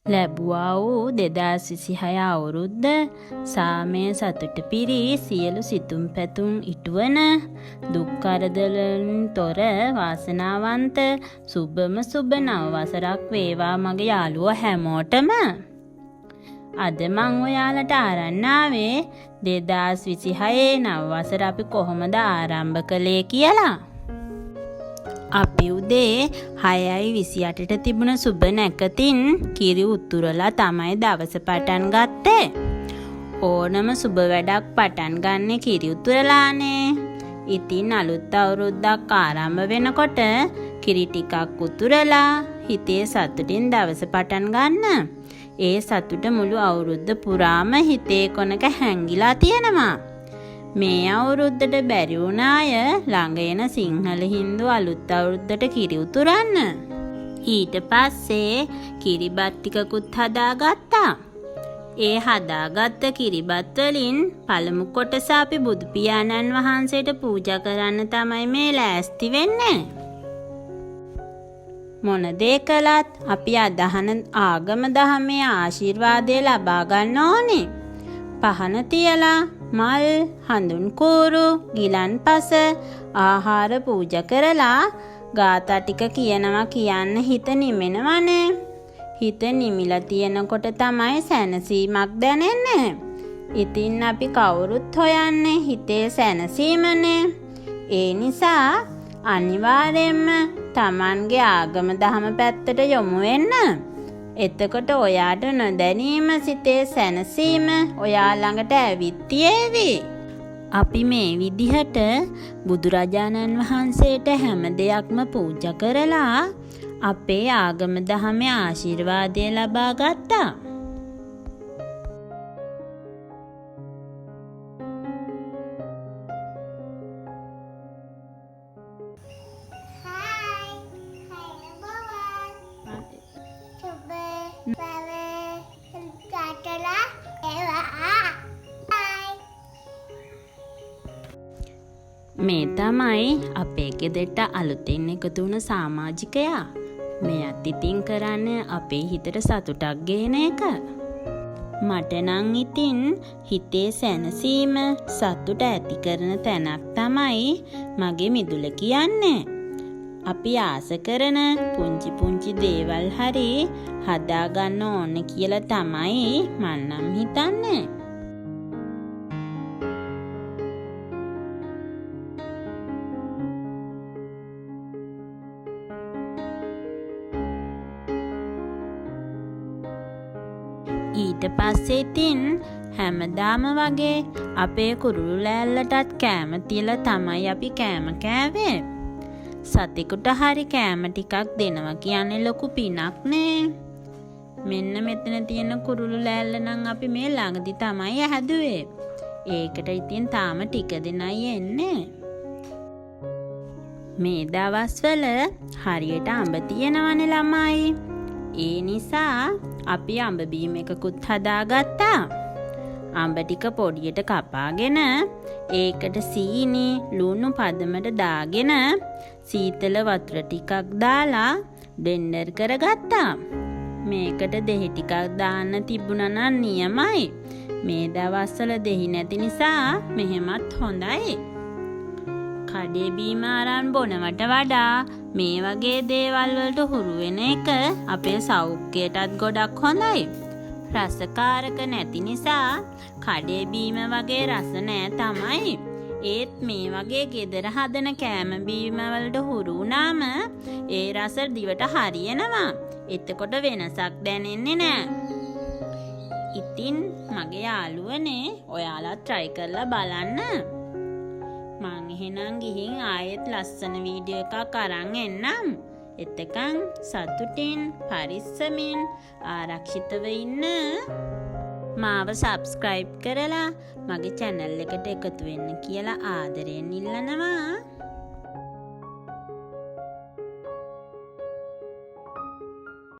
ලැබුවා වූ 2026 අවුරුද්ද සාමය සතුට පිරි සියලු සිතුම් පැතුම් ඉටුවන දුක් කරදරවලින් තොර වාසනාවන්ත සුබම සුබ නව වසරක් වේවා මගේ යාළුවෝ හැමෝටම. අද මං ඔයාලට අරන් ආවේ 2026 නව වසර අපි කොහොමද ආරම්භ කළේ කියලා. අපි උදේ 6:28ට තිබුණ සුබ නැකතින් කිරි උතුරලා තමයි දවස පටන් ගත්තේ. ඕනම සුබ වැඩක් පටන් ගන්න කිරි උතුරලානේ. ඉතින් අලුත් අවුරුද්දක් ආරම්භ වෙනකොට කිරි ටිකක් උතුරලා හිතේ සතුටින් දවස පටන් ගන්න. ඒ සතුට මුළු අවුරුද්ද පුරාම හිතේ කොනක හැංගිලා තියෙනවා. මේ අවුරුද්දට බැරි වුණ අය ළඟ එන සිංහල හින්දු අලුත් අවුරුද්දට කිරි උතුරන්න. ඊට පස්සේ කිරිබත් ටිකකුත් හදාගත්තා. ඒ හදාගත්ත කිරිබත් වලින් පළමු කොටස අපි බුදු පියාණන් වහන්සේට පූජා කරන්න තමයි මේ ලෑස්ති වෙන්නේ. මොන දේ කළත් අපි අදහන ආගම දහමේ ආශිර්වාදය ලබා ගන්න ඕනේ. පහන තියලා මල් හඳුන් කූරු ගිලන්පස ආහාර පූජා කරලා ගාථා ටික කියනවා කියන්න හිත නිමෙනවනේ. හිත නිමිලා තියෙනකොට තමයි සැනසීමක් දැනෙන්නේ. ඉතින් අපි කවුරුත් හොයන්නේ හිතේ සැනසීමනේ. ඒ නිසා අනිවාර්යයෙන්ම Tamanගේ ආගම දහම පැත්තට යොමු වෙන්න. එතකොට ඔයාට නොදැනීම සිතේ සැනසීම ඔයා ළඟට ඇවිත් තියෙවි. අපි මේ විදිහට බුදුරජාණන් වහන්සේට හැම දෙයක්ම පූජා කරලා අපේ ආගම දහමේ ආශිර්වාදය ලබා ගත්තා. මේ තමයි අපේ ගෙදරට අලුතෙන් එකතු වුණ සමාජිකයා. මෙයත් ඉතින් කරන්නේ අපේ හිතට සතුටක් ගේන එක. මට නම් ඉතින් හිතේ සැනසීම සතුට ඇති කරන තැනක් තමයි මගේ මිදුල කියන්නේ. අපි ආස කරන පුංචි පුංචි දේවල් හරි හදාගන්න ඕන කියලා තමයි මන් නම් හිතන්නේ. ඊට පස්සේ ඉතින් හැමදාම වගේ අපේ කුරුළු ලෑල්ලටත් කෑම තියලා තමයි අපි කෑම කෑවේ. සතෙකුට හරි කෑම ටිකක් දෙනවා කියන්නේ ලොකු පිනක් නේ. මෙන්න මෙතන තියෙන කුරුළු ලෑල්ල නම් අපි මේ ළඟදි තමයි හැදුවේ. ඒකට ඉතින් තාම ටික දෙනයි එන්නේ. මේ දවස්වල හරියට අඹ තියෙනවනේ ළමයි. ඒ නිසා අපි අඹ බීම එකකුත් හදාගත්තා. අඹ ටික පොඩියට කපාගෙන ඒකට සීනි ලුණු පදමට දාගෙන සීතල වතුර ටිකක් දාලා බ්ලෙන්ඩර් කරගත්තා. මේකට දෙහි ටිකක් දාන්න තිබුණා නම් නියමයි. මේ දවස්වල දෙහි නැති නිසා මෙහෙමත් හොඳයි. කඩේ බීම අරන් බොනවට වඩා මේ වගේ දේවල් වලට හුරු වෙන එක අපේ සෞඛ්‍යයටත් ගොඩක් හොඳයි. රසකාරක නැති නිසා කඩේ බීම වගේ රස නෑ තමයි. ඒත් මේ වගේ ගෙදර හදන කෑම බීම වලට හුරු වුණාම ඒ රස දිවට හරියනවා. එතකොට වෙනසක් දැනෙන්නේ නෑ. ඉතින් මගේ යාළුවනේ ඔයාලා try කරලා බලන්න. මං එහෙනම් ගිහින් ආයෙත් ලස්සන වීඩියෝ එකක් අරන් එන්නම්. එතකන් සතුටින් පරිස්සමින් ආරක්ෂිතව ඉන්න. මාව subscribe කරලා මගේ channel එකට එකතු වෙන්න කියලා ආදරයෙන් ඉල්ලනවා.